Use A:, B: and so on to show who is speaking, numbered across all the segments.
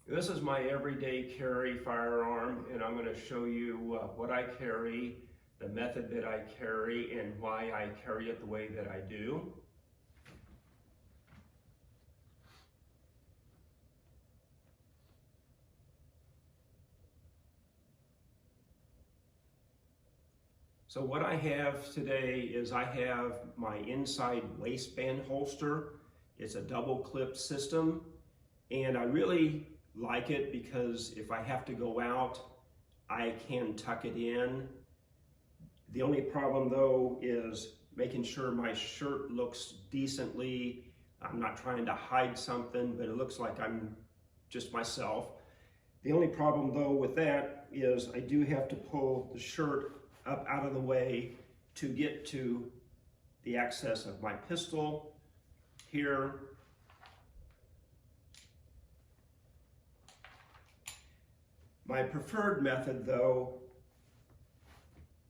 A: This is my everyday carry firearm, and I'm going to show you what I carry, the method that I carry, and why I carry it the way that I do. So what I have today is I have my inside waistband holster. It's a double clip system, and I really like it because if I have to go out, I can tuck it in. The only problem though is making sure my shirt looks decently. I'm not trying to hide something, but it looks like I'm just myself. The only problem though with that is I do have to pull the shirt up out of the way to get to the access of my pistol here. My preferred method though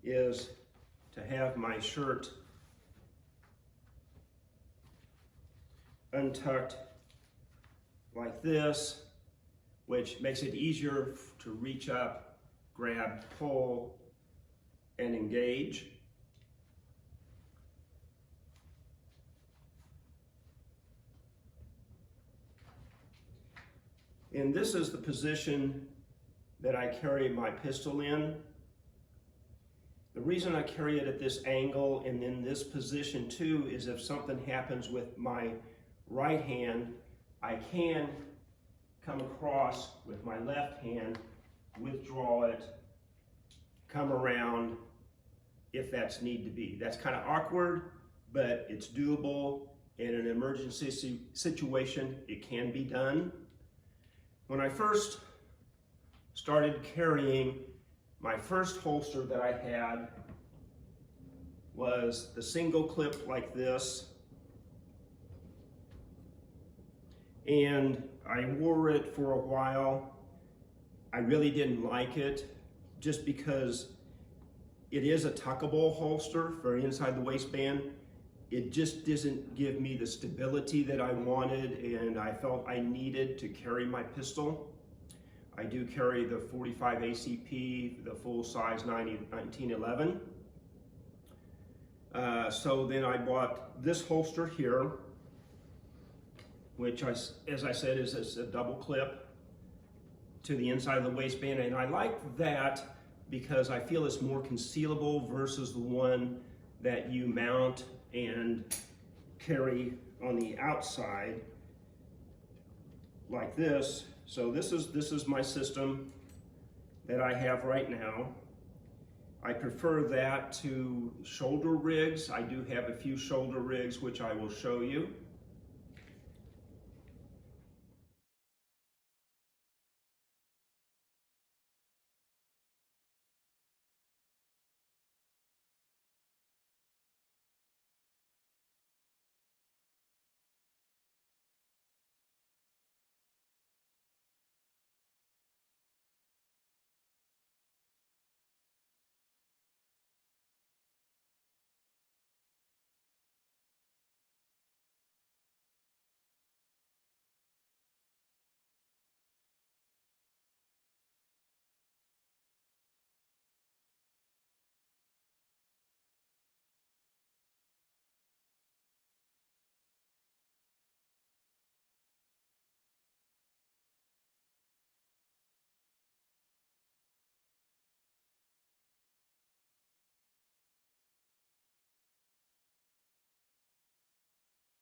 A: is to have my shirt untucked like this, which makes it easier to reach up, grab, pull, and engage. And this is the position that I carry my pistol in. The reason I carry it at this angle and in this position too is if something happens with my right hand, I can come across with my left hand, withdraw it, come around if that's need to be. That's kind of awkward, but it's doable. In an emergency situation, it can be done. When I first started carrying, my first holster that I had was the single clip like this, and I wore it for a while. I really didn't like it just because it is a tuckable holster for inside the waistband. It just doesn't give me the stability that I wanted, and I felt I needed to carry my pistol. I do carry the 45 ACP, the full size 1911. So then I bought this holster here, which as I said is a double clip to the inside of the waistband, and I like that because I feel it's more concealable versus the one that you mount and carry on the outside like this. So this is my system that I have right now. I prefer that to shoulder rigs. I do have a few shoulder rigs which I will show you.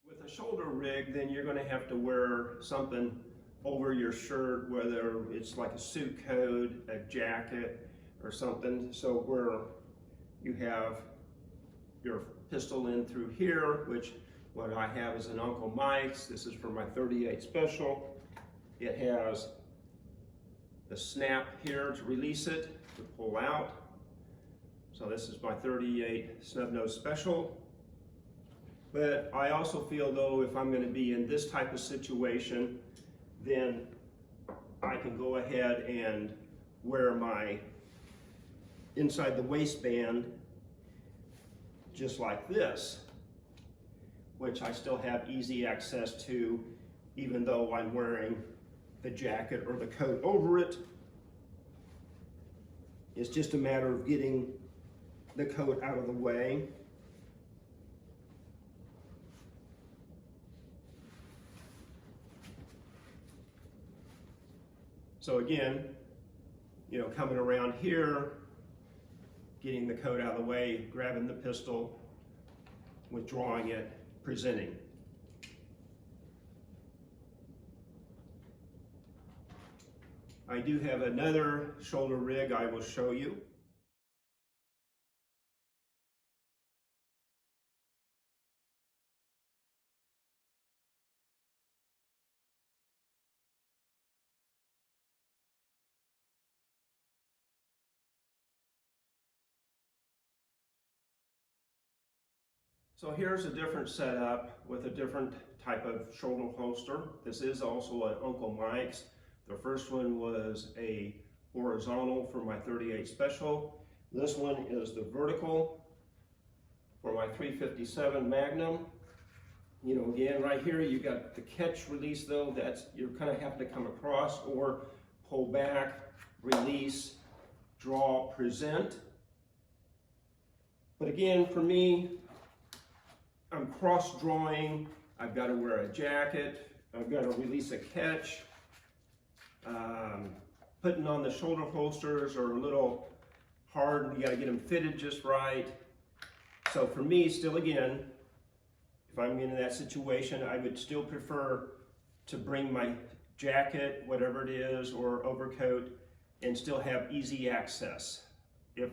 A: With a shoulder rig, then you're going to have to wear something over your shirt, whether it's like a suit coat, a jacket, or something. So where you have your pistol in through here, which what I have is an Uncle Mike's. This is for my 38 Special. It has the snap here to release it, to pull out. So this is my 38 Snub Nose Special. But I also feel though, if I'm going to be in this type of situation, then I can go ahead and wear my inside the waistband just like this, which I still have easy access to, even though I'm wearing the jacket or the coat over it. It's just a matter of getting the coat out of the way. So again, coming around here, getting the coat out of the way, grabbing the pistol, withdrawing it, presenting. I do have another shoulder rig I will show you. So here's a different setup with a different type of shoulder holster. This is also an Uncle Mike's. The first one was a horizontal for my 38 Special. This one is the vertical for my 357 Magnum. Again, right here you got the catch release though. You're kind of having to come across or pull back, release, draw, present. But again, for me, I'm cross drawing. I've got to wear a jacket. I've got to release a catch. Putting on the shoulder holsters are a little hard. You got to get them fitted just right. So for me, still again, if I'm in that situation, I would still prefer to bring my jacket, whatever it is, or overcoat, and still have easy access. If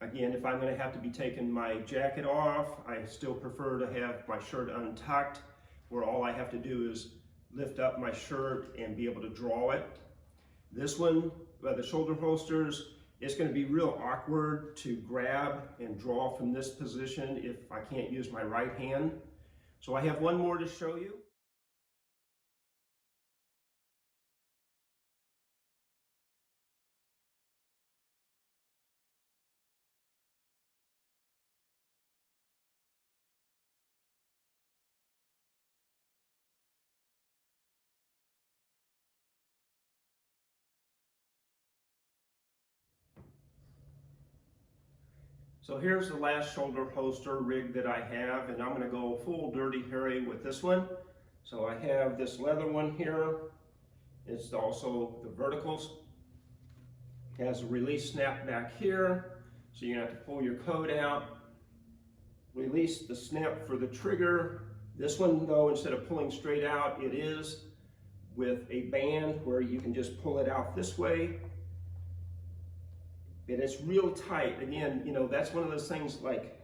A: I'm going to have to be taking my jacket off, I still prefer to have my shirt untucked, where all I have to do is lift up my shirt and be able to draw it. This one, the shoulder holsters, it's going to be real awkward to grab and draw from this position if I can't use my right hand. So I have one more to show you. So here's the last shoulder holster rig that I have, and I'm going to go full Dirty Harry with this one. So I have this leather one here. It's also the verticals. It has a release snap back here, so you have to pull your coat out, release the snap for the trigger. This one though, instead of pulling straight out, it is with a band where you can just pull it out this way. And it's real tight. Again, that's one of those things, like,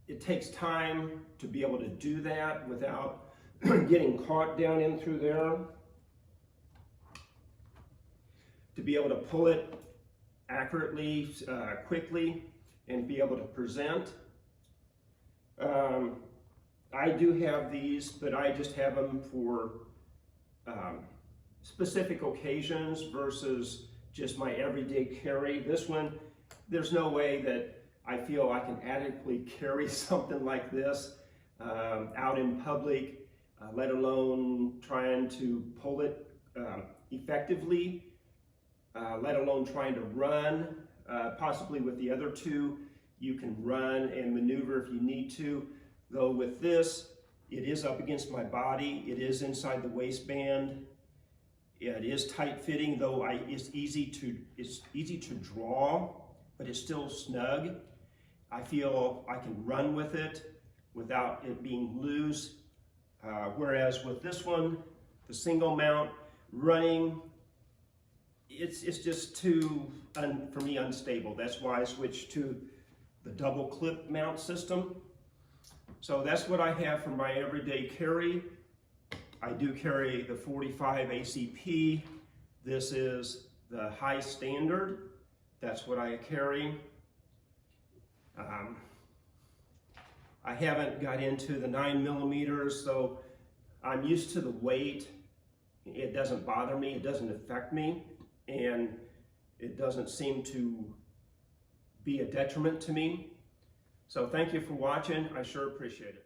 A: it takes time to be able to do that without getting caught down in through there. To be able to pull it accurately, quickly, and be able to present. I do have these, but I just have them for specific occasions versus just my everyday carry. This one, there's no way that I feel I can adequately carry something like this out in public, let alone trying to pull it effectively, let alone trying to run. Possibly with the other two, you can run and maneuver if you need to. Though with this, it is up against my body, it is inside the waistband. It is tight fitting, though it's easy to draw, but it's still snug. I feel I can run with it without it being loose. Whereas with this one, the single mount, running, it's just too, for me, unstable. That's why I switched to the double clip mount system. So that's what I have for my everyday carry. I do carry the 45 ACP. This is the high standard. That's what I carry. I haven't got into the 9mm, so I'm used to the weight. It doesn't bother me, it doesn't affect me, and it doesn't seem to be a detriment to me. So thank you for watching. I sure appreciate it.